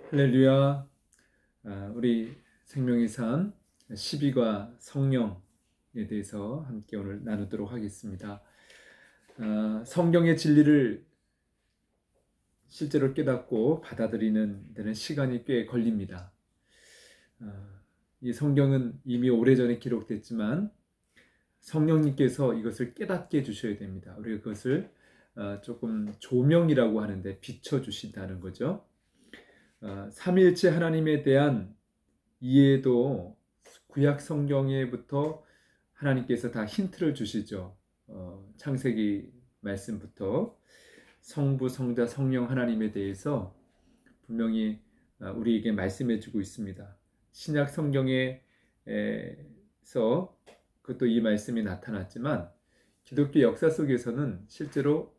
할렐루야. 우리 생명의 삶 12과 성령에 대해서 함께 오늘 나누도록 하겠습니다. 성경의 진리를 실제로 깨닫고 받아들이는 데는 시간이 꽤 걸립니다. 이 성경은 이미 오래전에 기록됐지만 성령님께서 이것을 깨닫게 해주셔야 됩니다. 우리가 그것을 조금 조명이라고 하는데 비춰주신다는 거죠. 삼위일체 하나님에 대한 이해도 구약 성경에부터 하나님께서 다 힌트를 주시죠. 창세기 말씀부터 성부, 성자, 성령 하나님에 대해서 분명히 우리에게 말씀해 주고 있습니다. 신약 성경에서 그것도 이 말씀이 나타났지만 기독교 역사 속에서는 실제로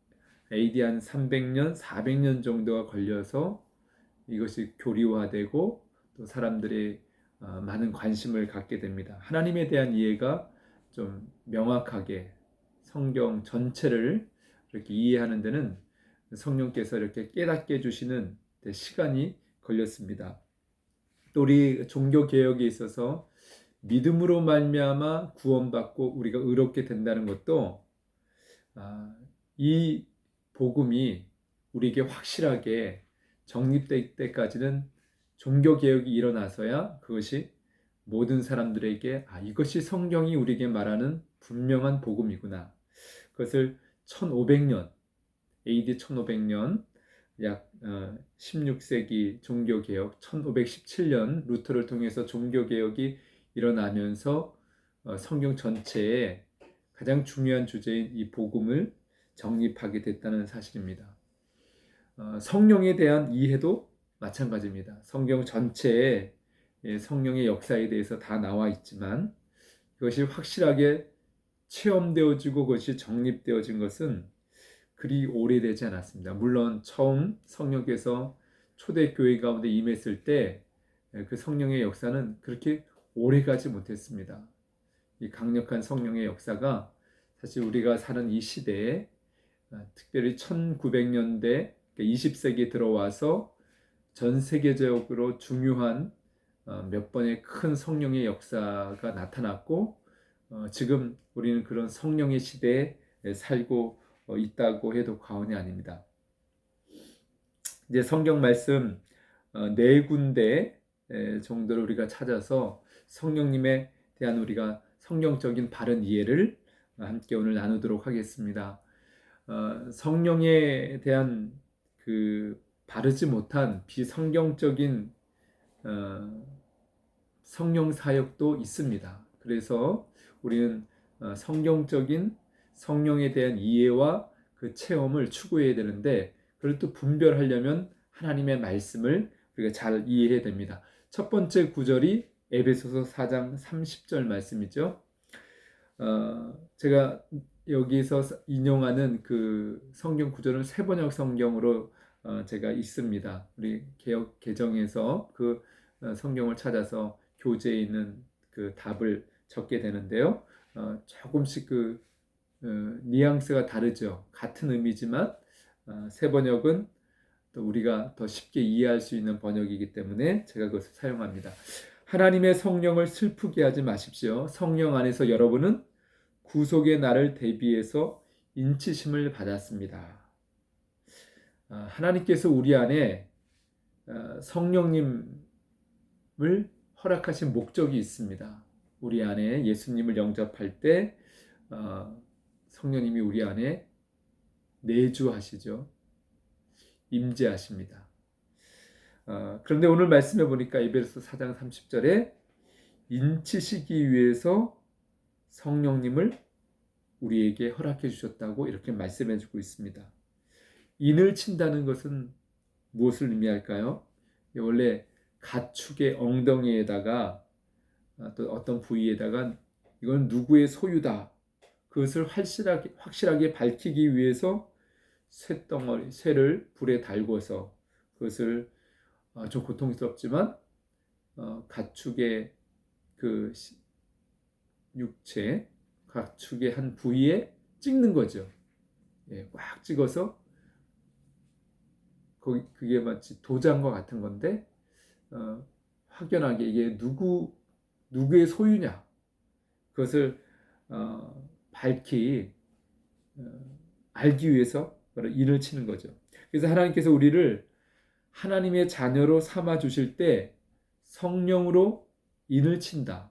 AD 한 300년, 400년 정도가 걸려서 이것이 교리화되고 또 사람들이 많은 관심을 갖게 됩니다. 하나님에 대한 이해가 좀 명확하게 성경 전체를 이렇게 이해하는 데는 성령께서 이렇게 깨닫게 해주시는 시간이 걸렸습니다. 또 우리 종교 개혁에 있어서 믿음으로 말미암아 구원받고 우리가 의롭게 된다는 것도 이 복음이 우리에게 확실하게 정립될 때까지는 종교개혁이 일어나서야 그것이 모든 사람들에게 이것이 성경이 우리에게 말하는 분명한 복음이구나. 그것을 1500년, AD 1500년, 약 16세기 종교개혁, 1517년 루터를 통해서 종교개혁이 일어나면서 성경 전체에 가장 중요한 주제인 이 복음을 정립하게 됐다는 사실입니다. 성령에 대한 이해도 마찬가지입니다. 성경 전체에 성령의 역사에 대해서 다 나와 있지만 그것이 확실하게 체험되어지고 그것이 정립되어진 것은 그리 오래되지 않았습니다. 물론 처음 성령께서 초대교회 가운데 임했을 때 그 성령의 역사는 그렇게 오래가지 못했습니다. 이 강력한 성령의 역사가 사실 우리가 사는 이 시대에 특별히 1900년대 20세기에 들어와서 전 세계적으로 중요한 몇 번의 큰 성령의 역사가 나타났고 지금 우리는 그런 성령의 시대에 살고 있다고 해도 과언이 아닙니다. 이제 성경 말씀 네 군데 정도를 우리가 찾아서 성령님에 대한 우리가 성경적인 바른 이해를 함께 오늘 나누도록 하겠습니다. 성령에 대한 그 바르지 못한 비성경적인 성령 사역도 있습니다. 그래서 우리는 성경적인 성령에 대한 이해와 그 체험을 추구해야 되는데 그걸 또 분별하려면 하나님의 말씀을 우리가 잘 이해해야 됩니다. 첫 번째 구절이 에베소서 4장 30절 말씀이죠. 제가 여기서 인용하는 그 성경 구절은 세번역 성경으로 제가 있습니다. 우리 개역 개정에서 그 성경을 찾아서 교재에 있는 그 답을 적게 되는데요. 조금씩 그 뉘앙스가 다르죠. 같은 의미지만 세번역은 또 우리가 더 쉽게 이해할 수 있는 번역이기 때문에 제가 그것을 사용합니다. 하나님의 성령을 슬프게 하지 마십시오. 성령 안에서 여러분은 구속의 날을 대비해서 인치심을 받았습니다. 하나님께서 우리 안에 성령님을 허락하신 목적이 있습니다. 우리 안에 예수님을 영접할 때 성령님이 우리 안에 내주하시죠. 임재하십니다. 그런데 오늘 말씀해 보니까 에베소서 4장 30절에 인치시기 위해서 성령님을 우리에게 허락해 주셨다고 이렇게 말씀해 주고 있습니다. 인을 친다는 것은 무엇을 의미할까요? 원래 가축의 엉덩이에다가 또 어떤 부위에다가 이건 누구의 소유다. 그것을 확실하게 밝히기 위해서 쇠를 불에 달궈서 그것을 좀 고통스럽지만 가축의 그 육체, 가축의 한 부위에 찍는 거죠. 꽉 찍어서 그게 마치 도장과 같은 건데 확연하게 이게 누구의 소유냐 그것을 밝히 알기 위해서 인을 치는 거죠. 그래서 하나님께서 우리를 하나님의 자녀로 삼아 주실 때 성령으로 인을 친다.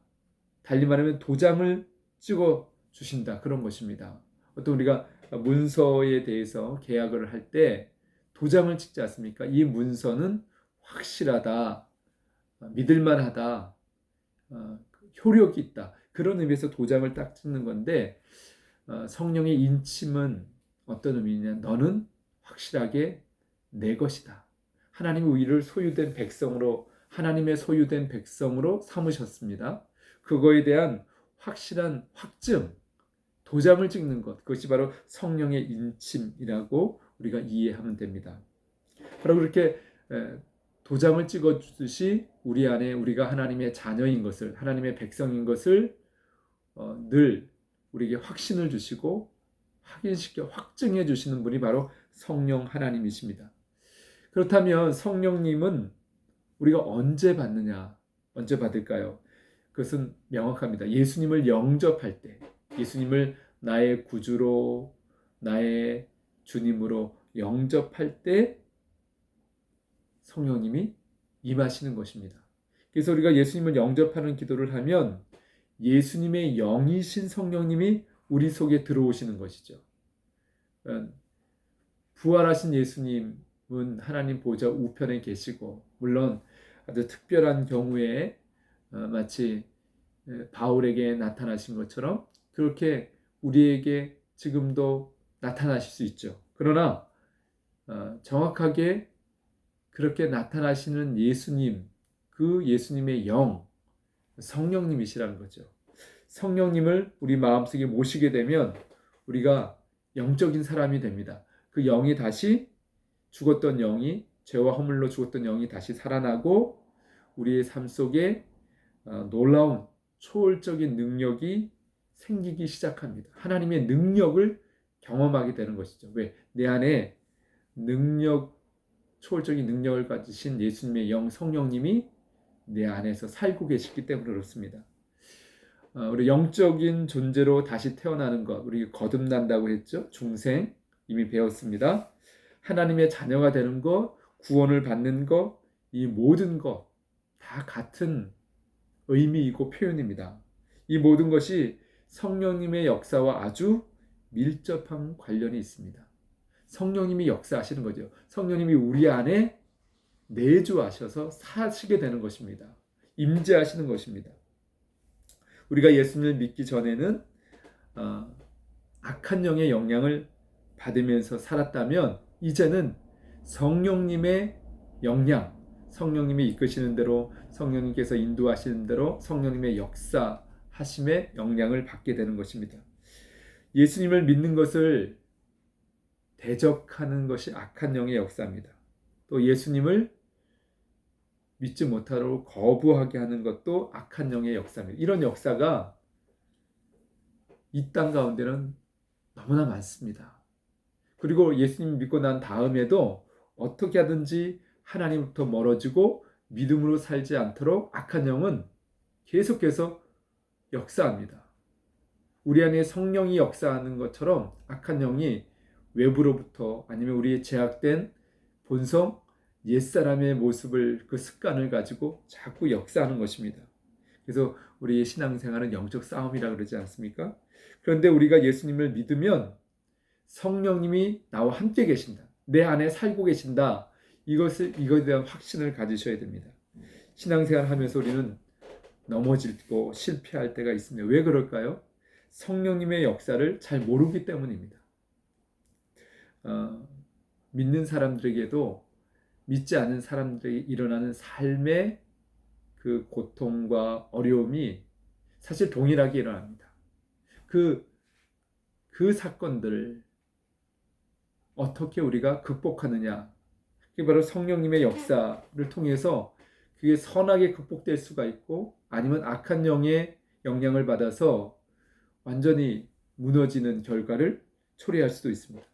달리 말하면 도장을 찍어 주신다. 그런 것입니다. 어떤 우리가 문서에 대해서 계약을 할 때 도장을 찍지 않습니까? 이 문서는 확실하다, 믿을만하다, 효력이 있다. 그런 의미에서 도장을 딱 찍는 건데 성령의 인침은 어떤 의미냐? 너는 확실하게 내 것이다. 하나님이 우리를 소유된 백성으로 하나님의 소유된 백성으로 삼으셨습니다. 그거에 대한 확실한 확증, 도장을 찍는 것, 그것이 바로 성령의 인침이라고 우리가 이해하면 됩니다. 바로 그렇게 도장을 찍어주듯이 우리 안에 우리가 하나님의 자녀인 것을, 하나님의 백성인 것을 늘 우리에게 확신을 주시고 확인시켜 확증해 주시는 분이 바로 성령 하나님이십니다. 그렇다면 성령님은 우리가 언제 받느냐? 언제 받을까요? 그것은 명확합니다. 예수님을 영접할 때, 예수님을 나의 구주로, 나의 주님으로 영접할 때 성령님이 임하시는 것입니다. 그래서 우리가 예수님을 영접하는 기도를 하면 예수님의 영이신 성령님이 우리 속에 들어오시는 것이죠. 부활하신 예수님은 하나님 보좌 우편에 계시고, 물론 아주 특별한 경우에 마치 바울에게 나타나신 것처럼 그렇게 우리에게 지금도 나타나실 수 있죠. 그러나 정확하게 그렇게 나타나시는 예수님, 그 예수님의 영, 성령님이시라는 거죠. 성령님을 우리 마음속에 모시게 되면 우리가 영적인 사람이 됩니다. 그 영이 다시 죽었던 영이, 죄와 허물로 죽었던 영이 다시 살아나고 우리의 삶 속에 놀라운 초월적인 능력이 생기기 시작합니다. 하나님의 능력을 경험하게 되는 것이죠. 왜? 내 안에 초월적인 능력을 가지신 예수님의 영 성령님이 내 안에서 살고 계시기 때문에 그렇습니다. 우리 영적인 존재로 다시 태어나는 것, 우리 거듭난다고 했죠. 중생 이미 배웠습니다. 하나님의 자녀가 되는 것, 구원을 받는 것, 이 모든 것 다 같은 의미이고 표현입니다. 이 모든 것이 성령님의 역사와 아주 밀접한 관련이 있습니다. 성령님이 역사하시는 거죠. 성령님이 우리 안에 내주하셔서 사시게 되는 것입니다. 임재하시는 것입니다. 우리가 예수님을 믿기 전에는 악한 영의 영향을 받으면서 살았다면 이제는 성령님의 영향, 성령님이 이끄시는 대로, 성령님께서 인도하시는 대로 성령님의 역사하심의 영향을 받게 되는 것입니다. 예수님을 믿는 것을 대적하는 것이 악한 영의 역사입니다. 또 예수님을 믿지 못하도록 거부하게 하는 것도 악한 영의 역사입니다. 이런 역사가 이 땅 가운데는 너무나 많습니다. 그리고 예수님 믿고 난 다음에도 어떻게 하든지 하나님부터 멀어지고 믿음으로 살지 않도록 악한 영은 계속해서 역사합니다. 우리 안에 성령이 역사하는 것처럼 악한 영이 외부로부터 아니면 우리의 제약된 본성, 옛사람의 모습을, 그 습관을 가지고 자꾸 역사하는 것입니다. 그래서 우리의 신앙생활은 영적 싸움이라 그러지 않습니까? 그런데 우리가 예수님을 믿으면 성령님이 나와 함께 계신다. 내 안에 살고 계신다. 이것에 대한 확신을 가지셔야 됩니다. 신앙생활 하면서 우리는 넘어지고 실패할 때가 있습니다. 왜 그럴까요? 성령님의 역사를 잘 모르기 때문입니다. 믿는 사람들에게도 믿지 않은 사람들이 일어나는 삶의 그 고통과 어려움이 사실 동일하게 일어납니다. 그 사건들을 어떻게 우리가 극복하느냐, 그게 바로 성령님의 역사를 통해서 그게 선하게 극복될 수가 있고 아니면 악한 영의 영향을 받아서 완전히 무너지는 결과를 초래할 수도 있습니다.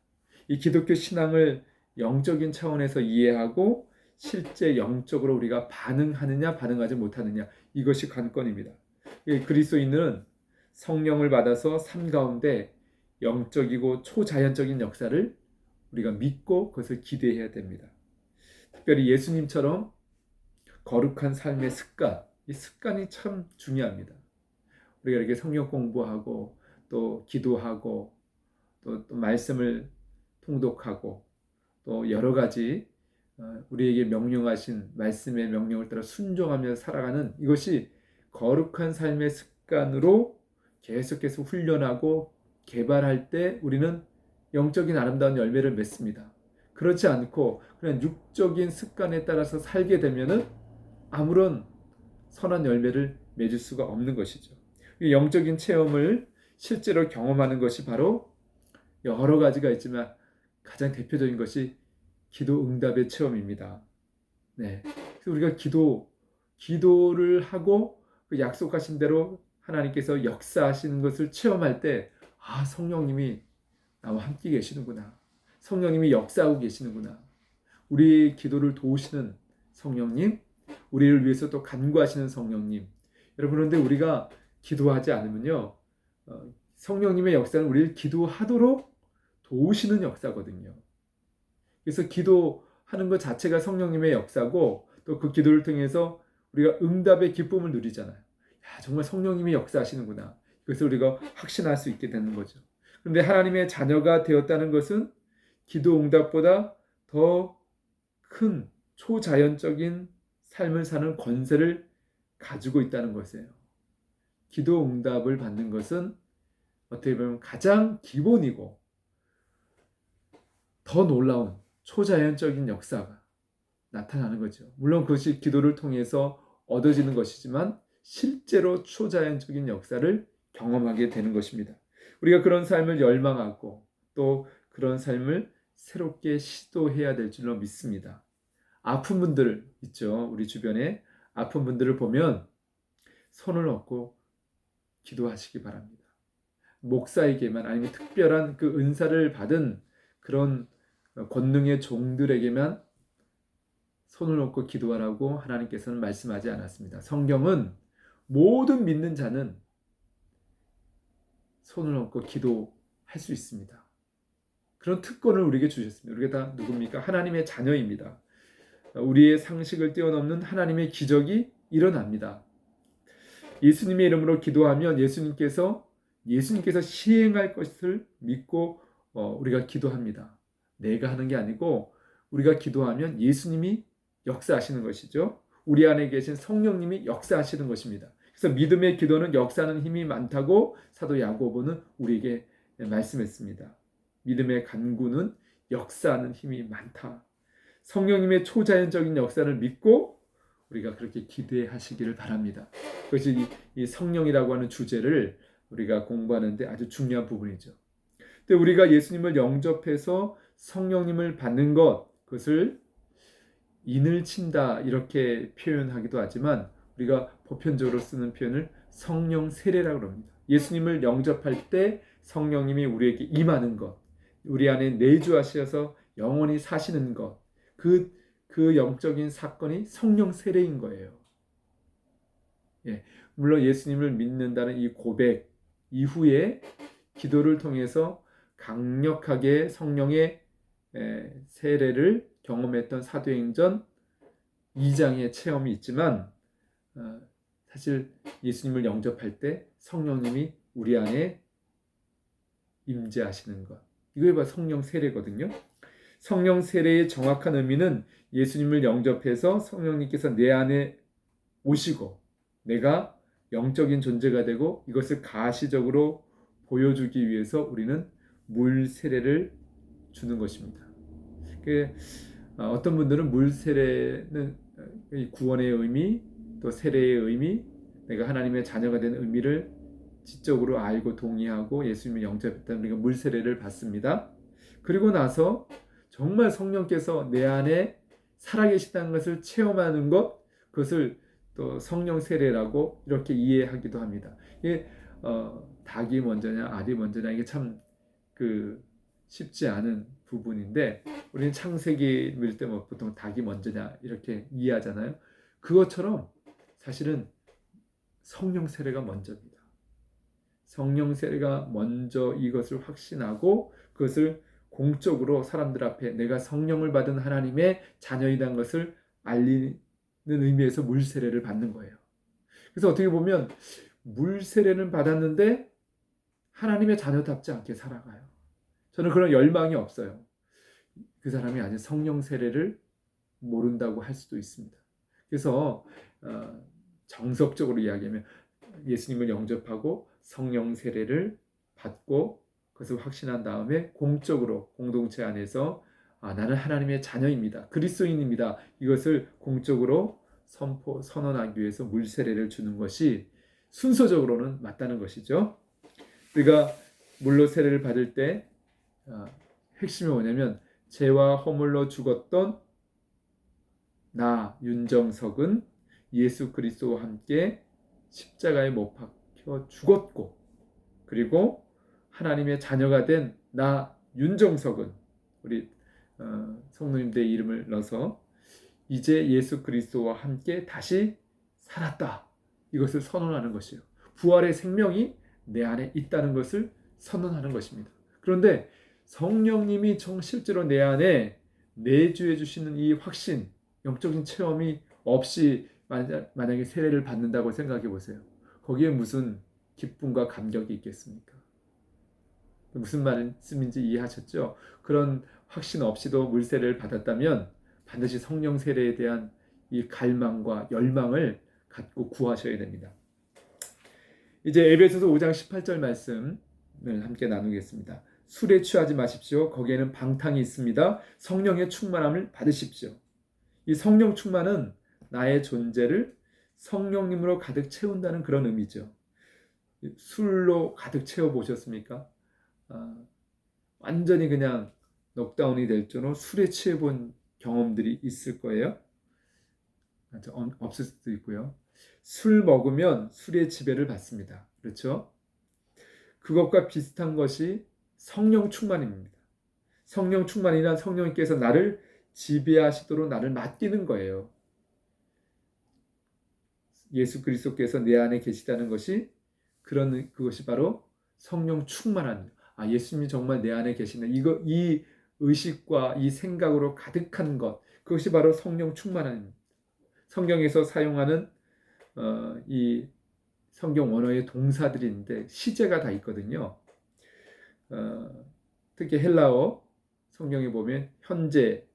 이 기독교 신앙을 영적인 차원에서 이해하고 실제 영적으로 우리가 반응하느냐 반응하지 못하느냐, 이것이 관건입니다. 그리스도인은 성령을 받아서 삶 가운데 영적이고 초자연적인 역사를 우리가 믿고 그것을 기대해야 됩니다. 특별히 예수님처럼 거룩한 삶의 습관, 이 습관이 참 중요합니다. 우리가 이렇게 성경 공부하고 또 기도하고 또 말씀을 통독하고 또 여러 가지 우리에게 명령하신 말씀의 명령을 따라 순종하며 살아가는 이것이 거룩한 삶의 습관으로 계속해서 훈련하고 개발할 때 우리는 영적인 아름다운 열매를 맺습니다. 그렇지 않고 그냥 육적인 습관에 따라서 살게 되면은 아무런 선한 열매를 맺을 수가 없는 것이죠. 영적인 체험을 실제로 경험하는 것이 바로 여러 가지가 있지만 가장 대표적인 것이 기도 응답의 체험입니다. 네. 그래서 우리가 기도를 하고 그 약속하신 대로 하나님께서 역사하시는 것을 체험할 때, 아, 성령님이 나와 함께 계시는구나. 성령님이 역사하고 계시는구나. 우리의 기도를 도우시는 성령님, 우리를 위해서 또 간구하시는 성령님. 여러분, 그런데 우리가 기도하지 않으면요, 성령님의 역사는 우리를 기도하도록 도우시는 역사거든요. 그래서 기도하는 것 자체가 성령님의 역사고, 또 그 기도를 통해서 우리가 응답의 기쁨을 누리잖아요. 야, 정말 성령님이 역사하시는구나. 그래서 우리가 확신할 수 있게 되는 거죠. 그런데 하나님의 자녀가 되었다는 것은 기도 응답보다 더 큰 초자연적인 삶을 사는 권세를 가지고 있다는 것이에요. 기도 응답을 받는 것은 어떻게 보면 가장 기본이고 더 놀라운 초자연적인 역사가 나타나는 거죠. 물론 그것이 기도를 통해서 얻어지는 것이지만 실제로 초자연적인 역사를 경험하게 되는 것입니다. 우리가 그런 삶을 열망하고 또 그런 삶을 새롭게 시도해야 될 줄로 믿습니다. 아픈 분들 있죠. 우리 주변에 아픈 분들을 보면 손을 얹고 기도하시기 바랍니다. 목사에게만, 아니면 특별한 그 은사를 받은 그런 권능의 종들에게만 손을 얹고 기도하라고 하나님께서는 말씀하지 않았습니다. 성경은 모든 믿는 자는 손을 얹고 기도할 수 있습니다. 그런 특권을 우리에게 주셨습니다. 우리가 다 누굽니까? 하나님의 자녀입니다. 우리의 상식을 뛰어넘는 하나님의 기적이 일어납니다. 예수님의 이름으로 기도하면 예수님께서 시행할 것을 믿고 우리가 기도합니다. 내가 하는 게 아니고 우리가 기도하면 예수님이 역사하시는 것이죠. 우리 안에 계신 성령님이 역사하시는 것입니다. 그래서 믿음의 기도는 역사하는 힘이 많다고 사도 야고보는 우리에게 말씀했습니다. 믿음의 간구는 역사하는 힘이 많다. 성령님의 초자연적인 역사를 믿고 우리가 그렇게 기대하시기를 바랍니다. 그것이 이 성령이라고 하는 주제를 우리가 공부하는데 아주 중요한 부분이죠. 근데 우리가 예수님을 영접해서 성령님을 받는 것, 그것을 인을 친다 이렇게 표현하기도 하지만 우리가 보편적으로 쓰는 표현을 성령 세례라고 합니다. 예수님을 영접할 때 성령님이 우리에게 임하는 것, 우리 안에 내주하셔서 영원히 사시는 것, 그 영적인 사건이 성령 세례인 거예요. 예, 물론 예수님을 믿는다는 이 고백 이후에 기도를 통해서 강력하게 성령의 세례를 경험했던 사도행전 2장의 체험이 있지만 사실 예수님을 영접할 때 성령님이 우리 안에 임재하시는 것, 이거에 바로 성령 세례거든요. 성령 세례의 정확한 의미는 예수님을 영접해서 성령님께서 내 안에 오시고 내가 영적인 존재가 되고 이것을 가시적으로 보여주기 위해서 우리는 물 세례를 주는 것입니다. 어떤 분들은 물 세례는 구원의 의미, 또 세례의 의미, 내가 하나님의 자녀가 되는 의미를 지적으로 알고 동의하고 예수님을 영접했다면 우리가 물 세례를 받습니다. 그리고 나서 정말 성령께서 내 안에 살아계시다는 것을 체험하는 것, 그것을 또 성령 세례라고 이렇게 이해하기도 합니다. 이게 닭이 먼저냐 알이 먼저냐 이게 참 쉽지 않은 부분인데 우리는 창세기 밀 때 뭐 보통 닭이 먼저냐 이렇게 이해하잖아요. 그것처럼 사실은 성령 세례가 먼저입니다. 성령 세례가 먼저 이것을 확신하고 그것을 공적으로 사람들 앞에 내가 성령을 받은 하나님의 자녀이라는 것을 알리는 의미에서 물 세례를 받는 거예요. 그래서 어떻게 보면 물 세례는 받았는데 하나님의 자녀답지 않게 살아가요. 저는 그런 열망이 없어요. 그 사람이 아직 성령 세례를 모른다고 할 수도 있습니다. 그래서 정석적으로 이야기하면 예수님을 영접하고 성령 세례를 받고 그것을 확신한 다음에 공적으로 공동체 안에서 나는 하나님의 자녀입니다. 그리스도인입니다. 이것을 공적으로 선언하기 위해서 물 세례를 주는 것이 순서적으로는 맞다는 것이죠. 우리가 물로 세례를 받을 때 핵심이 뭐냐면 죄와 허물로 죽었던 나 윤정석은 예수 그리스도와 함께 십자가에 못 박혀 죽었고 그리고 하나님의 자녀가 된 나 윤정석은 우리 성도님들의 이름을 넣어서 이제 예수 그리스도와 함께 다시 살았다. 이것을 선언하는 것이에요. 부활의 생명이 내 안에 있다는 것을 선언하는 것입니다. 그런데 성령님이 실제로 내 안에 내주해 주시는 이 확신, 영적인 체험이 없이 만약에 세례를 받는다고 생각해 보세요. 거기에 무슨 기쁨과 감격이 있겠습니까? 무슨 말씀인지 이해하셨죠? 그런 확신 없이도 물세례를 받았다면 반드시 성령 세례에 대한 이 갈망과 열망을 갖고 구하셔야 됩니다. 이제 에베소서 5장 18절 말씀을 함께 나누겠습니다. 술에 취하지 마십시오. 거기에는 방탕이 있습니다. 성령의 충만함을 받으십시오. 이 성령 충만은 나의 존재를 성령님으로 가득 채운다는 그런 의미죠. 술로 가득 채워보셨습니까? 완전히 그냥 넉다운이 될 정도로 술에 취해본 경험들이 있을 거예요. 없을 수도 있고요. 술 먹으면 술의 지배를 받습니다. 그렇죠? 그것과 비슷한 것이 성령 충만입니다. 성령 충만이란 성령님께서 나를 지배하시도록 나를 맡기는 거예요. 예수 그리스도께서 내 안에 계시다는 것이 그것이 바로 성령 충만한 예수님이 정말 내 안에 계시는 이 의식과 이 생각으로 가득한 것 그것이 바로 성령 충만함입니다. 성경에서 사용하는 이 성경 원어의 동사들이 있는데 시제가 다 있거든요. 특히 헬라어 성경에 보면 현재,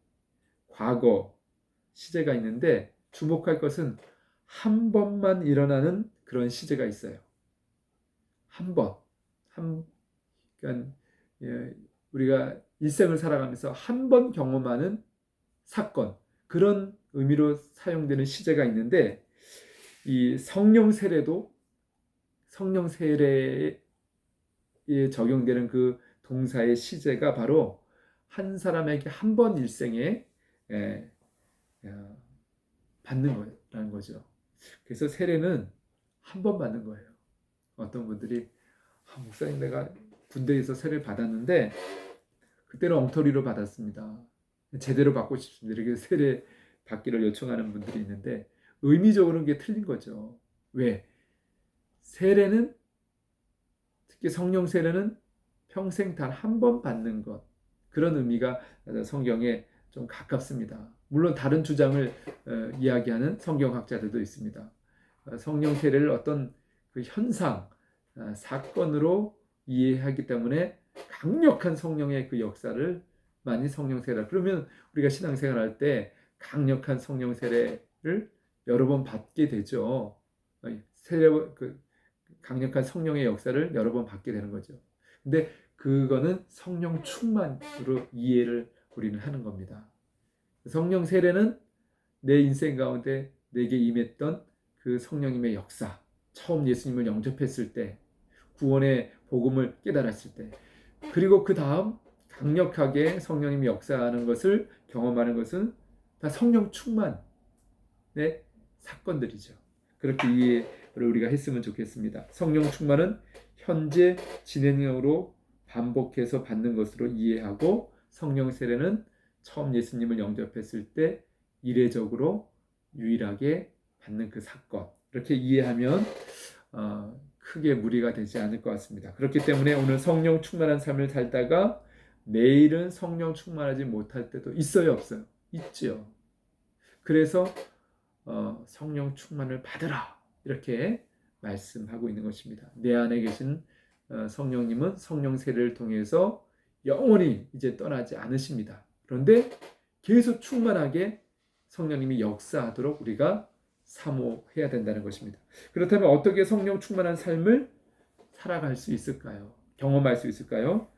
과거 시제가 있는데 주목할 것은 한 번만 일어나는 그런 시제가 있어요. 한 번. 그러니까 우리가 일생을 살아가면서 한 번 경험하는 사건, 그런 의미로 사용되는 시제가 있는데 이 성령 세례도 성령 세례에 적용되는 그 동사의 시제가 바로 한 사람에게 한 번 일생에 받는 거라는 거죠. 그래서 세례는 한 번 받는 거예요. 어떤 분들이 목사님 내가 군대에서 세례를 받았는데 그때는 엉터리로 받았습니다. 제대로 받고 싶습니다. 이렇게 세례 받기를 요청하는 분들이 있는데 의미적으로는 그게 틀린 거죠. 왜? 세례는 특히 성령 세례는 평생 단 한 번 받는 것 그런 의미가 성경에 좀 가깝습니다. 물론 다른 주장을 이야기하는 성경학자들도 있습니다. 성령 세례를 어떤 그 현상, 사건으로 이해하기 때문에 강력한 성령의 그 역사를 많이 성령 세례. 그러면 우리가 신앙생활할 때 강력한 성령 세례를 여러 번 받게 되죠. 강력한 성령의 역사를 여러 번 받게 되는 거죠. 근데 그거는 성령 충만으로 이해를 우리는 하는 겁니다. 성령 세례는 내 인생 가운데 내게 임했던 그 성령님의 역사, 처음 예수님을 영접했을 때, 구원의 복음을 깨달았을 때, 그리고 그 다음 강력하게 성령님이 역사하는 것을 경험하는 것은 다 성령 충만의 사건들이죠. 그렇게 이해를 우리가 했으면 좋겠습니다. 성령 충만은 현재 진행형으로 반복해서 받는 것으로 이해하고 성령 세례는 처음 예수님을 영접했을 때 이례적으로 유일하게 받는 그 사건, 이렇게 이해하면 크게 무리가 되지 않을 것 같습니다. 그렇기 때문에 오늘 성령 충만한 삶을 살다가 내일은 성령 충만하지 못할 때도 있어요, 없어요? 있죠. 그래서 성령 충만을 받으라, 이렇게 말씀하고 있는 것입니다. 내 안에 계신 성령님은 성령 세례를 통해서 영원히 이제 떠나지 않으십니다. 그런데 계속 충만하게 성령님이 역사하도록 우리가 사모해야 된다는 것입니다. 그렇다면 어떻게 성령 충만한 삶을 살아갈 수 있을까요? 경험할 수 있을까요?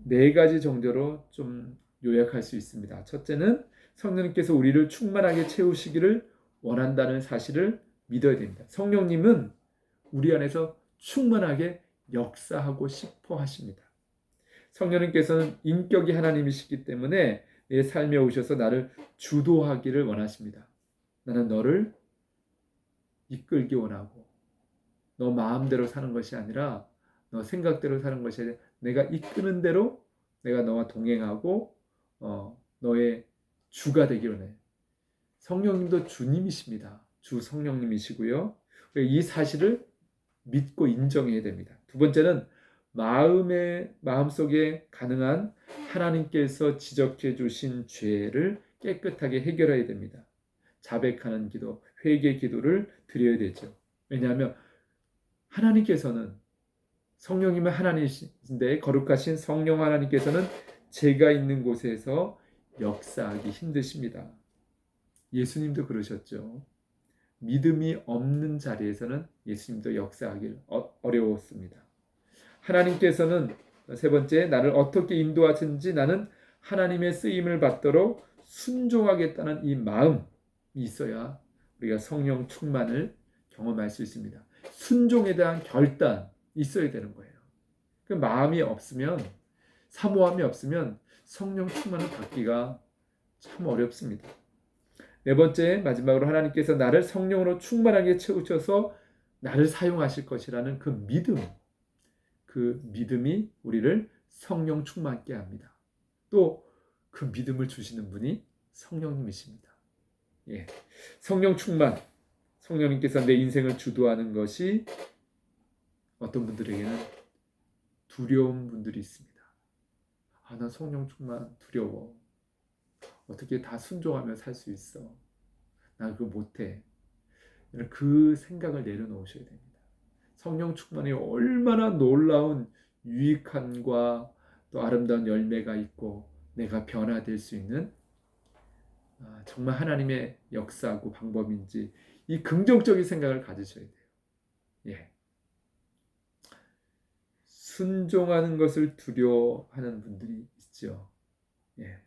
네 가지 정도로 좀 요약할 수 있습니다. 첫째는 성령님께서 우리를 충만하게 채우시기를 원한다는 사실을 믿어야 됩니다. 성령님은 우리 안에서 충만하게 역사하고 싶어 하십니다. 성령님께서는 인격이 하나님이시기 때문에 내 삶에 오셔서 나를 주도하기를 원하십니다. 나는 너를 이끌기 원하고, 너 마음대로 사는 것이 아니라 너 생각대로 사는 것이 아니라 내가 이끄는 대로 내가 너와 동행하고 너의 주가 되기 원해. 성령님도 주님이십니다. 주 성령님이시고요. 이 사실을 믿고 인정해야 됩니다. 두 번째는 마음속에 가능한 하나님께서 지적해 주신 죄를 깨끗하게 해결해야 됩니다. 자백하는 기도, 회개 기도를 드려야 되죠. 왜냐하면 하나님께서는, 성령님은 하나님이신데 거룩하신 성령 하나님께서는 죄가 있는 곳에서 역사하기 힘드십니다. 예수님도 그러셨죠. 믿음이 없는 자리에서는 예수님도 역사하기 어려웠습니다. 하나님께서는 세 번째, 나를 어떻게 인도하든지 나는 하나님의 쓰임을 받도록 순종하겠다는 이 마음이 있어야 우리가 성령 충만을 경험할 수 있습니다. 순종에 대한 결단이 있어야 되는 거예요. 그 마음이 없으면, 사모함이 없으면 성령 충만을 받기가 참 어렵습니다. 네 번째, 마지막으로 하나님께서 나를 성령으로 충만하게 채우셔서 나를 사용하실 것이라는 그 믿음이 우리를 성령 충만케 합니다. 또 그 믿음을 주시는 분이 성령님이십니다. 예. 성령 충만, 성령님께서 내 인생을 주도하는 것이 어떤 분들에게는 두려운 분들이 있습니다. 나 성령 충만 두려워. 어떻게 다 순종하며 살 수 있어? 나 그거 못해. 그 생각을 내려놓으셔야 됩니다. 성령 충만이 얼마나 놀라운 유익함과 또 아름다운 열매가 있고 내가 변화될 수 있는 정말 하나님의 역사고 방법인지, 이 긍정적인 생각을 가지셔야 돼요. 예. 순종하는 것을 두려워하는 분들이 있죠. 예.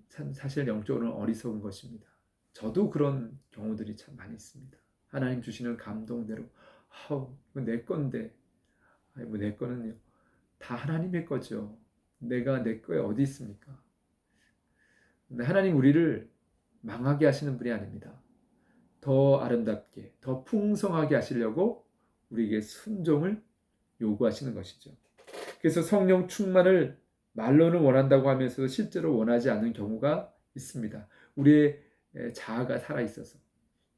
참 사실 영적으로는 어리석은 것입니다. 저도 그런 경우들이 참 많이 있습니다. 하나님 주시는 감동대로 이거 내 건데, 내 거는요, 다 하나님의 거죠. 내가 내 거에 어디 있습니까? 근데 하나님 우리를 망하게 하시는 분이 아닙니다. 더 아름답게, 더 풍성하게 하시려고 우리에게 순종을 요구하시는 것이죠. 그래서 성령 충만을 말로는 원한다고 하면서도 실제로 원하지 않는 경우가 있습니다. 우리의 자아가 살아있어서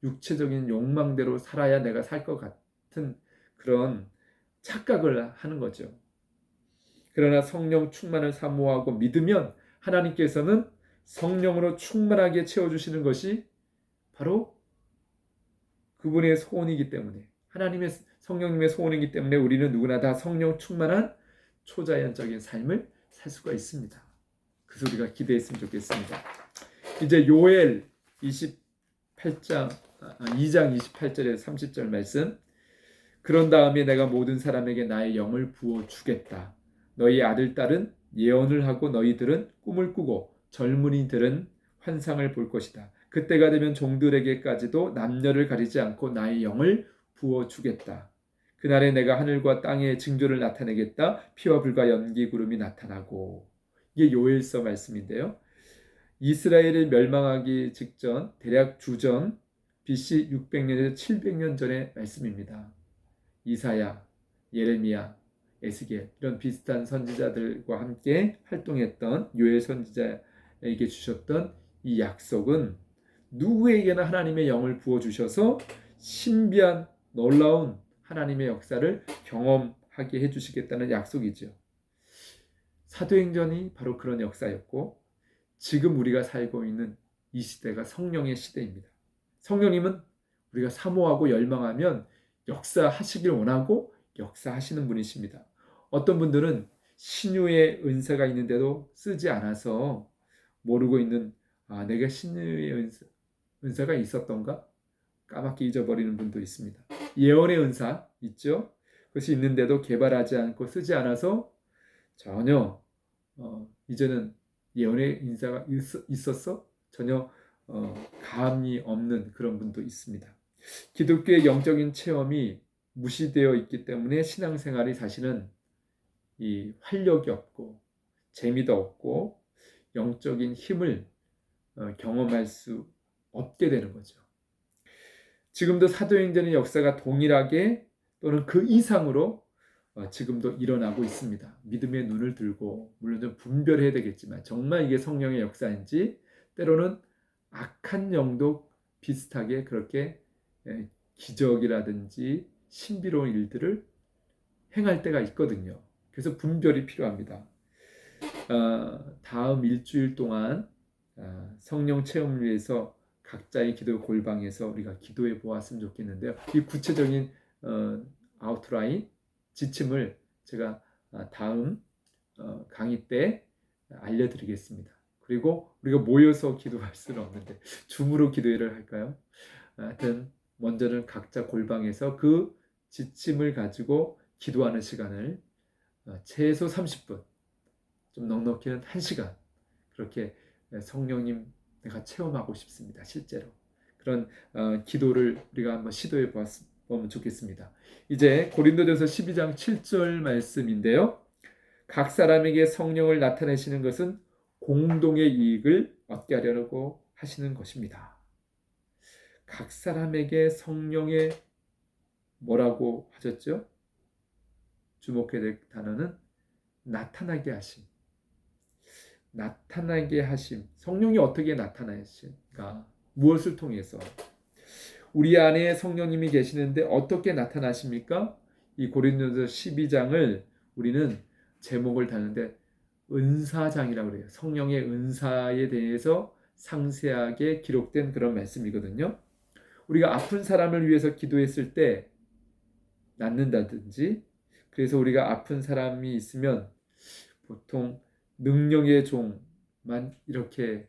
육체적인 욕망대로 살아야 내가 살 것 같은 그런 착각을 하는 거죠. 그러나 성령 충만을 사모하고 믿으면 하나님께서는 성령으로 충만하게 채워주시는 것이 바로 그분의 소원이기 때문에, 하나님의 성령님의 소원이기 때문에 우리는 누구나 다 성령 충만한 초자연적인 삶을 살 수가 있습니다. 그래서 우리가 기대했으면 좋겠습니다. 이제 요엘 2장 28절에서 30절 말씀. 그런 다음에 내가 모든 사람에게 나의 영을 부어주겠다. 너희 아들 딸은 예언을 하고 너희들은 꿈을 꾸고 젊은이들은 환상을 볼 것이다. 그때가 되면 종들에게까지도 남녀를 가리지 않고 나의 영을 부어주겠다. 그날에 내가 하늘과 땅의 징조를 나타내겠다. 피와 불과 연기 구름이 나타나고. 이게 요엘서 말씀인데요. 이스라엘이 멸망하기 직전, 대략 주전 BC 600년에서 700년 전의 말씀입니다. 이사야, 예레미야 에스겔 이런 비슷한 선지자들과 함께 활동했던 요엘 선지자에게 주셨던 이 약속은 누구에게나 하나님의 영을 부어주셔서 신비한 놀라운 하나님의 역사를 경험하게 해주시겠다는 약속이죠. 사도행전이 바로 그런 역사였고 지금 우리가 살고 있는 이 시대가 성령의 시대입니다. 성령님은 우리가 사모하고 열망하면 역사하시길 원하고 역사하시는 분이십니다. 어떤 분들은 신유의 은사가 있는데도 쓰지 않아서 모르고 있는 내가 신유의 은사가 있었던가 까맣게 잊어버리는 분도 있습니다. 예언의 은사 있죠. 그것이 있는데도 개발하지 않고 쓰지 않아서 전혀 이제는 예언의 인사가 있었어? 전혀 감이 없는 그런 분도 있습니다. 기독교의 영적인 체험이 무시되어 있기 때문에 신앙생활이 사실은 이 활력이 없고 재미도 없고 영적인 힘을 경험할 수 없게 되는 거죠. 지금도 사도행전의 역사가 동일하게 또는 그 이상으로 지금도 일어나고 있습니다. 믿음의 눈을 들고 물론 좀 분별해야 되겠지만 정말 이게 성령의 역사인지 때로는 악한 영도 비슷하게 그렇게 기적이라든지 신비로운 일들을 행할 때가 있거든요. 그래서 분별이 필요합니다. 다음 일주일 동안 성령 체험을 위해서 각자의 기도 골방에서 우리가 기도해 보았으면 좋겠는데요. 이 구체적인 아웃라인 지침을 제가 다음 강의 때 알려드리겠습니다. 그리고 우리가 모여서 기도할 수는 없는데 줌으로 기도회를 할까요? 하여튼 먼저는 각자 골방에서 그 지침을 가지고 기도하는 시간을 최소 30분, 좀 넉넉히는 1시간 그렇게 성령님 내가 체험하고 싶습니다. 실제로 그런 기도를 우리가 한번 시도해 보면 좋겠습니다. 이제 고린도전서 12장 7절 말씀인데요. 각 사람에게 성령을 나타내시는 것은 공동의 이익을 얻게 하려고 하시는 것입니다. 각 사람에게 성령의 뭐라고 하셨죠? 주목해야 될 단어는 나타나게 하심. 나타나게 하심. 성령이 어떻게 나타나실까? 무엇을 통해서? 우리 안에 성령님이 계시는데 어떻게 나타나십니까? 이 고린도서 12장을 우리는 제목을 다는데 은사장이라고 그래요. 성령의 은사에 대해서 상세하게 기록된 그런 말씀이거든요. 우리가 아픈 사람을 위해서 기도했을 때 낫는다든지 그래서 우리가 아픈 사람이 있으면 보통 능력의 종만 이렇게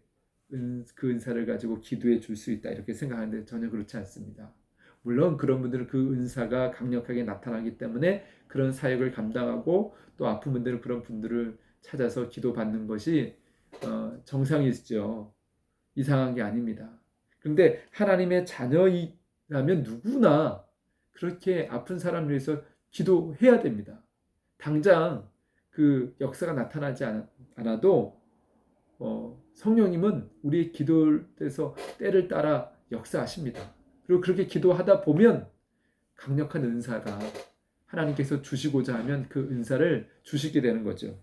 그 은사를 가지고 기도해 줄 수 있다 이렇게 생각하는데 전혀 그렇지 않습니다. 물론 그런 분들은 그 은사가 강력하게 나타나기 때문에 그런 사역을 감당하고 또 아픈 분들은 그런 분들을 찾아서 기도받는 것이 정상이죠. 이상한 게 아닙니다. 그런데 하나님의 자녀라면 누구나 그렇게 아픈 사람을 위해서 기도해야 됩니다. 당장 그 역사가 나타나지 않아도 성령님은 우리의 기도에서 때를 따라 역사하십니다. 그리고 그렇게 기도하다 보면 강력한 은사가 하나님께서 주시고자 하면 그 은사를 주시게 되는 거죠.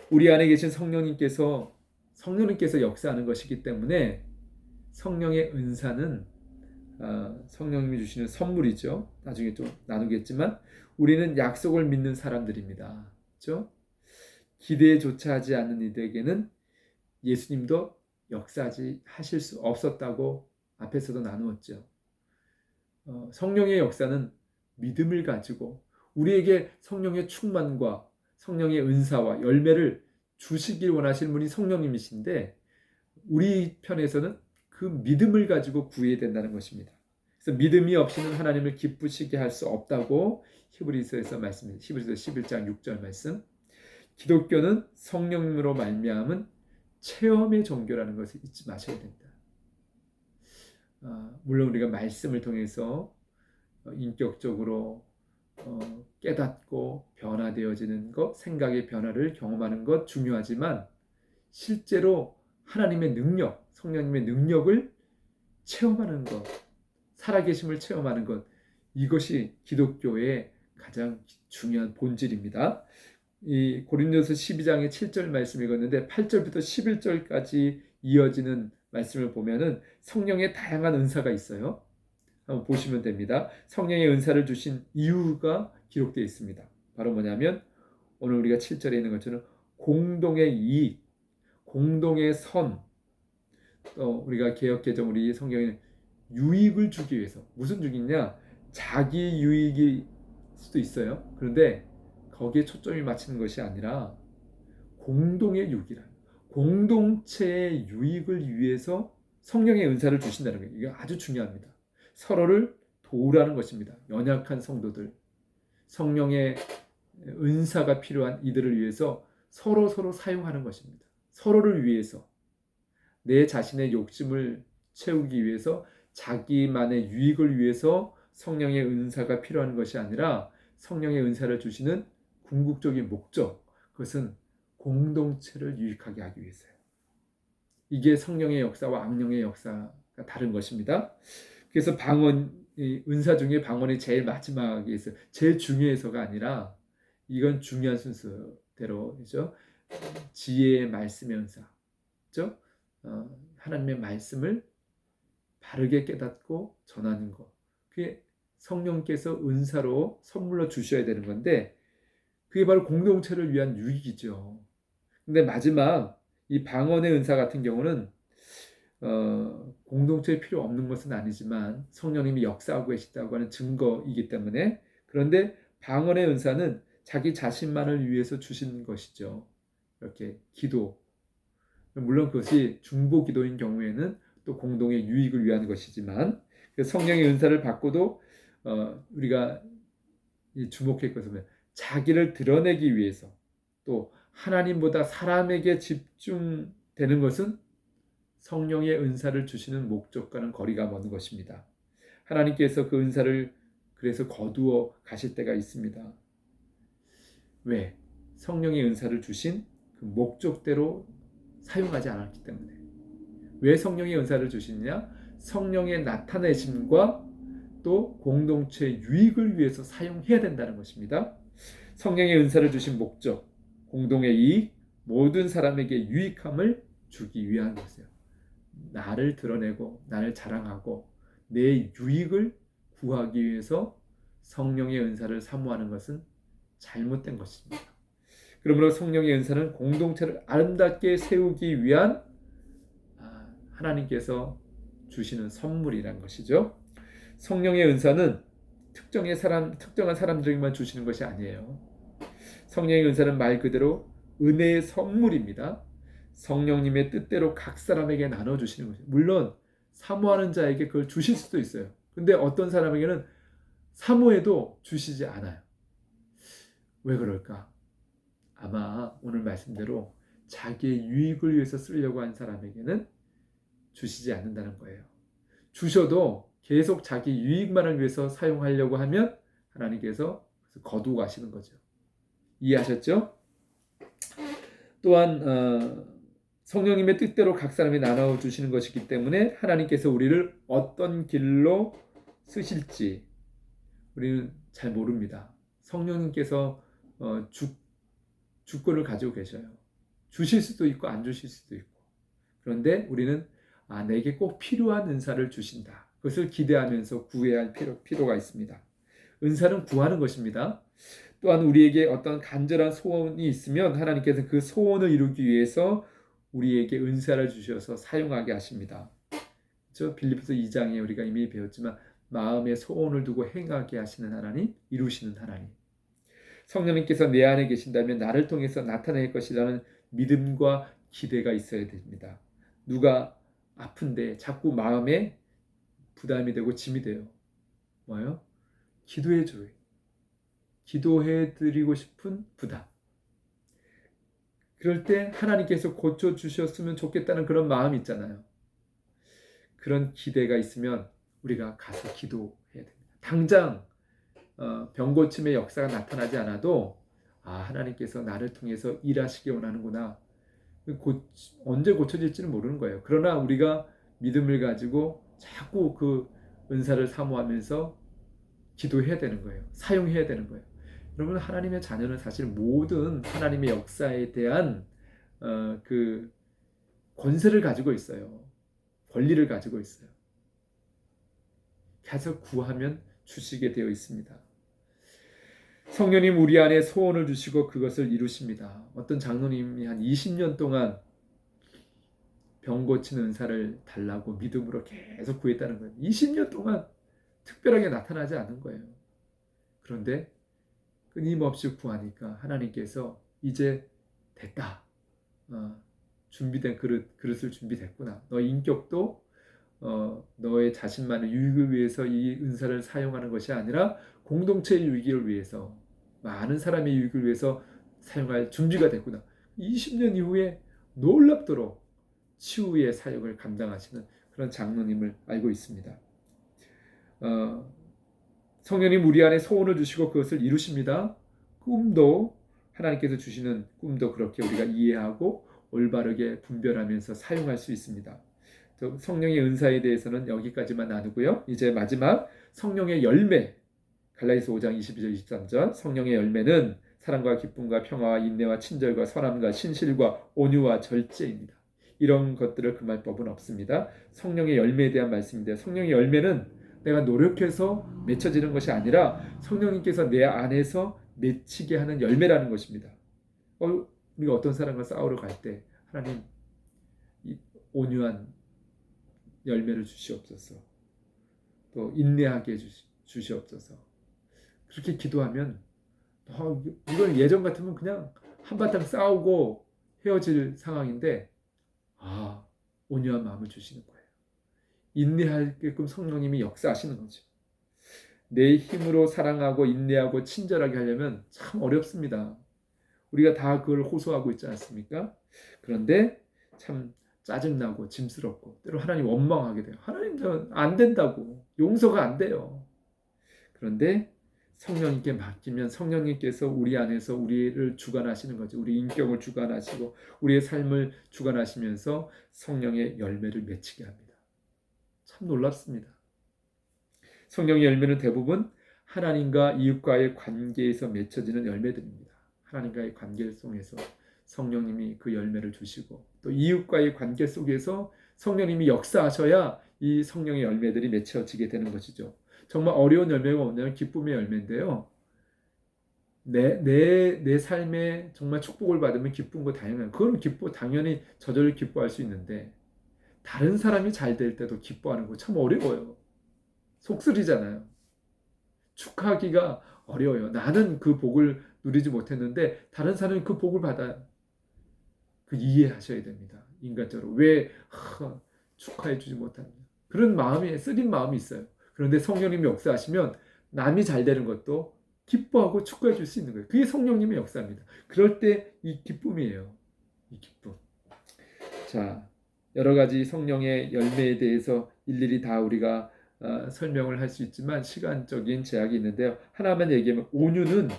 우리 안에 계신 성령님께서 역사하는 것이기 때문에 성령의 은사는 성령님이 주시는 선물이죠. 나중에 좀 나누겠지만 우리는 약속을 믿는 사람들입니다. 그렇죠? 기대조차 하지 않는 이들에게는 예수님도 하실 수 없었다고 앞에서도 나누었죠. 성령의 역사는 믿음을 가지고 우리에게 성령의 충만과 성령의 은사와 열매를 주시길 원하시는 분이 성령님이신데 우리 편에서는 그 믿음을 가지고 구해야 된다는 것입니다. 그래서 믿음이 없이는 하나님을 기쁘시게 할 수 없다고 히브리서에서 말씀해요. 히브리서 11장 6절 말씀. 기독교는 성령님으로 말미암은 체험의 종교라는 것을 잊지 마셔야 됩니다. 물론 우리가 말씀을 통해서 인격적으로 깨닫고 변화되어지는 것, 생각의 변화를 경험하는 것 중요하지만 실제로 하나님의 능력, 성령님의 능력을 체험하는 것, 살아계심을 체험하는 것, 이것이 기독교의 가장 중요한 본질입니다. 이 고린도서 12장의 7절 말씀 읽었는데 8절부터 11절까지 이어지는 말씀을 보면은 성령의 다양한 은사가 있어요. 한번 보시면 됩니다. 성령의 은사를 주신 이유가 기록되어 있습니다. 바로 뭐냐면 오늘 우리가 7절에 있는 것처럼 공동의 이익, 공동의 선, 또 우리가 개역개정 우리 성경에는 유익을 주기 위해서, 무슨 유익이냐? 자기 유익일 수도 있어요. 그런데 거기에 초점이 맞추는 것이 아니라 공동의 유익이라, 공동체의 유익을 위해서 성령의 은사를 주신다는 거예요. 이게 아주 중요합니다. 서로를 도우라는 것입니다. 연약한 성도들, 성령의 은사가 필요한 이들을 위해서 서로 사용하는 것입니다. 서로를 위해서, 내 자신의 욕심을 채우기 위해서, 자기만의 유익을 위해서 성령의 은사가 필요한 것이 아니라 성령의 은사를 주시는 궁극적인 목적, 그것은 공동체를 유익하게 하기 위해서예요. 이게 성령의 역사와 악령의 역사가 다른 것입니다. 그래서 은사 중에 방언이 제일 마지막에 있어요. 제일 중요해서가 아니라 이건 중요한 순서대로죠. 지혜의 말씀의 은사, 그렇죠? 하나님의 말씀을 바르게 깨닫고 전하는 것, 그게 성령께서 은사로 선물로 주셔야 되는 건데 그게 바로 공동체를 위한 유익이죠. 근데 마지막 이 방언의 은사 같은 경우는 공동체에 필요 없는 것은 아니지만 성령님이 역사하고 계시다고 하는 증거이기 때문에, 그런데 방언의 은사는 자기 자신만을 위해서 주신 것이죠. 이렇게 기도, 물론 그것이 중보 기도인 경우에는 또 공동의 유익을 위한 것이지만, 성령의 은사를 받고도 우리가 주목할 것은 자기를 드러내기 위해서, 또 하나님보다 사람에게 집중되는 것은 성령의 은사를 주시는 목적과는 거리가 먼 것입니다. 하나님께서 그 은사를 그래서 거두어 가실 때가 있습니다. 왜? 성령의 은사를 주신 그 목적대로 사용하지 않았기 때문에. 왜 성령의 은사를 주시느냐? 성령의 나타내심과 또 공동체의 유익을 위해서 사용해야 된다는 것입니다. 성령의 은사를 주신 목적, 공동의 이익, 모든 사람에게 유익함을 주기 위한 것이에요. 나를 드러내고 나를 자랑하고 내 유익을 구하기 위해서 성령의 은사를 사모하는 것은 잘못된 것입니다. 그러므로 성령의 은사는 공동체를 아름답게 세우기 위한 하나님께서 주시는 선물이란 것이죠. 성령의 은사는 특정한 사람들에게만 주시는 것이 아니에요. 성령의 은사는 말 그대로 은혜의 선물입니다. 성령님의 뜻대로 각 사람에게 나눠주시는 것이죠. 물론 사모하는 자에게 그걸 주실 수도 있어요. 근데 어떤 사람에게는 사모해도 주시지 않아요. 왜 그럴까? 아마 오늘 말씀대로 자기의 유익을 위해서 쓰려고 한 사람에게는 주시지 않는다는 거예요. 주셔도 계속 자기 유익만을 위해서 사용하려고 하면 하나님께서 거두고 가시는 거죠. 이해하셨죠? 또한 성령님의 뜻대로 각 사람이 나눠주시는 것이기 때문에 하나님께서 우리를 어떤 길로 쓰실지 우리는 잘 모릅니다. 성령님께서 주권을 가지고 계셔요. 주실 수도 있고 안 주실 수도 있고. 그런데 우리는 내게 꼭 필요한 은사를 주신다. 그것을 기대하면서 구해야 할 필요가 있습니다. 은사는 구하는 것입니다. 또한 우리에게 어떤 간절한 소원이 있으면 하나님께서 그 소원을 이루기 위해서 우리에게 은사를 주셔서 사용하게 하십니다. 저 빌립보서 2장에 우리가 이미 배웠지만 마음의 소원을 두고 행하게 하시는 하나님, 이루시는 하나님. 성령님께서 내 안에 계신다면 나를 통해서 나타낼 것이라는 믿음과 기대가 있어야 됩니다. 누가 아픈데 자꾸 마음에 부담이 되고 짐이 돼요. 뭐예요? 기도해줘요. 기도해드리고 싶은 부담. 그럴 때 하나님께서 고쳐주셨으면 좋겠다는 그런 마음이 있잖아요. 그런 기대가 있으면 우리가 가서 기도해야 됩니다. 당장 병고침의 역사가 나타나지 않아도 하나님께서 나를 통해서 일하시기 원하는구나. 언제 고쳐질지는 모르는 거예요. 그러나 우리가 믿음을 가지고 자꾸 그 은사를 사모하면서 기도해야 되는 거예요. 사용해야 되는 거예요. 여러분, 하나님의 자녀는 사실 모든 하나님의 역사에 대한 그 권세를 가지고 있어요. 권리를 가지고 있어요. 계속 구하면 주시게 되어 있습니다. 성령님 우리 안에 소원을 주시고 그것을 이루십니다. 어떤 장로님이 한 20년 동안 병 고치는 은사를 달라고 믿음으로 계속 구했다는 거예요. 20년 동안 특별하게 나타나지 않은 거예요. 그런데 끊임없이 구하니까 하나님께서 이제 됐다. 준비된 그릇을 준비됐구나. 너의 인격도 너의 자신만의 유익을 위해서 이 은사를 사용하는 것이 아니라 공동체의 유익을 위해서, 많은 사람의 유익을 위해서 사용할 준비가 됐구나. 20년 이후에 놀랍도록 치유의 사역을 감당하시는 그런 장로님을 알고 있습니다. 성령님 우리 안에 소원을 주시고 그것을 이루십니다. 꿈도, 하나님께서 주시는 꿈도 그렇게 우리가 이해하고 올바르게 분별하면서 사용할 수 있습니다. 성령의 은사에 대해서는 여기까지만 나누고요. 이제 마지막 성령의 열매, 갈라디아서 5장 22절 23절. 성령의 열매는 사랑과 기쁨과 평화와 인내와 친절과 선함과 신실과 온유와 절제입니다. 이런 것들을 금할 법은 없습니다. 성령의 열매에 대한 말씀인데요. 성령의 열매는 내가 노력해서 맺혀지는 것이 아니라 성령님께서 내 안에서 맺히게 하는 열매라는 것입니다. 우리가 어떤 사람과 싸우러 갈 때 하나님 이 온유한 열매를 주시옵소서, 또 인내하게 주시옵소서, 그렇게 기도하면 이건 예전 같으면 그냥 한바탕 싸우고 헤어질 상황인데 온유한 마음을 주시는 거예요. 인내하게끔 성령님이 역사하시는 거죠. 내 힘으로 사랑하고 인내하고 친절하게 하려면 참 어렵습니다. 우리가 다 그걸 호소하고 있지 않습니까? 그런데 참 짜증나고 짐스럽고 때로 하나님 원망하게 돼요. 하나님 안 된다고, 용서가 안 돼요. 그런데 성령님께 맡기면 성령님께서 우리 안에서 우리를 주관하시는 거죠. 우리 인격을 주관하시고 우리의 삶을 주관하시면서 성령의 열매를 맺히게 합니다. 참 놀랍습니다. 성령의 열매는 대부분 하나님과 이웃과의 관계에서 맺혀지는 열매들입니다. 하나님과의 관계 속에서 성령님이 그 열매를 주시고 또 이웃과의 관계 속에서 성령님이 역사하셔야 이 성령의 열매들이 맺혀지게 되는 것이죠. 정말 어려운 열매가 뭐냐면 기쁨의 열매인데요. 내 삶에 정말 축복을 받으면 기쁜 거 당연해요. 그건 당연히 저절로 기뻐할 수 있는데 다른 사람이 잘 될 때도 기뻐하는 거 참 어려워요. 속쓰리잖아요. 축하하기가 어려워요. 나는 그 복을 누리지 못했는데 다른 사람이 그 복을 받아요. 그 이해하셔야 됩니다. 인간적으로 왜 축하해 주지 못하느냐, 그런 마음이, 쓰린 마음이 있어요. 그런데 성령님이 역사하시면 남이 잘 되는 것도 기뻐하고 축하해 줄 수 있는 거예요. 그게 성령님의 역사입니다. 그럴 때 이 기쁨이에요. 이 기쁨. 자, 여러 가지 성령의 열매에 대해서 일일이 다 우리가 설명을 할 수 있지만 시간적인 제약이 있는데요. 하나만 얘기하면 온유는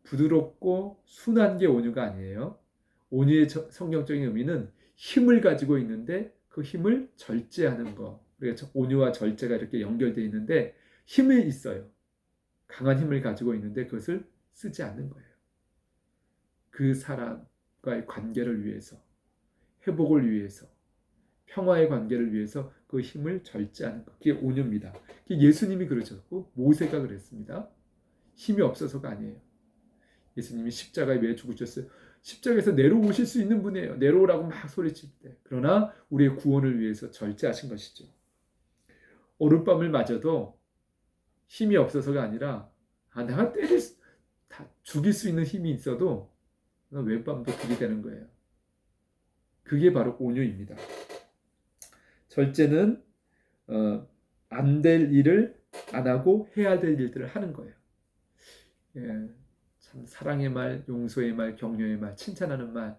부드럽고 순한 게 온유가 아니에요. 온유의 성경적인 의미는 힘을 가지고 있는데 그 힘을 절제하는 거. 그래서 온유와 절제가 이렇게 연결되어 있는데 힘이 있어요. 강한 힘을 가지고 있는데 그것을 쓰지 않는 거예요. 그 사람과의 관계를 위해서, 회복을 위해서, 평화의 관계를 위해서 그 힘을 절제하는 것. 그게 온유입니다. 그게 예수님이 그러셨고 모세가 그랬습니다. 힘이 없어서가 아니에요. 예수님이 십자가에 왜 죽으셨어요? 십자가에서 내려오실 수 있는 분이에요. 내려오라고 막 소리칠 때. 그러나 우리의 구원을 위해서 절제하신 것이죠. 오룻밤을 맞아도 힘이 없어서가 아니라 내가 죽일 수 있는 힘이 있어도 왼밤도 들이대는 거예요. 그게 바로 온유입니다. 절제는 안 될 일을 안 하고 해야 될 일들을 하는 거예요. 참 사랑의 말, 용서의 말, 격려의 말, 칭찬하는 말,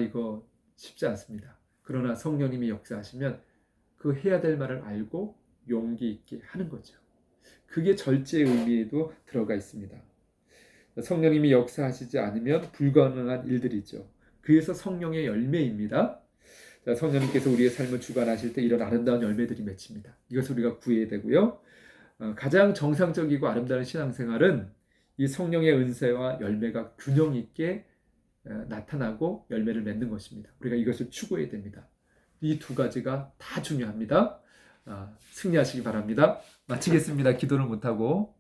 이거 쉽지 않습니다. 그러나 성령님이 역사하시면 그 해야 될 말을 알고 용기 있게 하는 거죠. 그게 절제의 의미에도 들어가 있습니다. 성령님이 역사하시지 않으면 불가능한 일들이죠. 그래서 성령의 열매입니다. 성령님께서 우리의 삶을 주관하실 때 이런 아름다운 열매들이 맺힙니다. 이것을 우리가 구해야 되고요. 가장 정상적이고 아름다운 신앙생활은 이 성령의 은혜와 열매가 균형 있게 나타나고 열매를 맺는 것입니다. 우리가 이것을 추구해야 됩니다. 이 두 가지가 다 중요합니다. 승리하시기 바랍니다. 마치겠습니다. 기도를 못하고.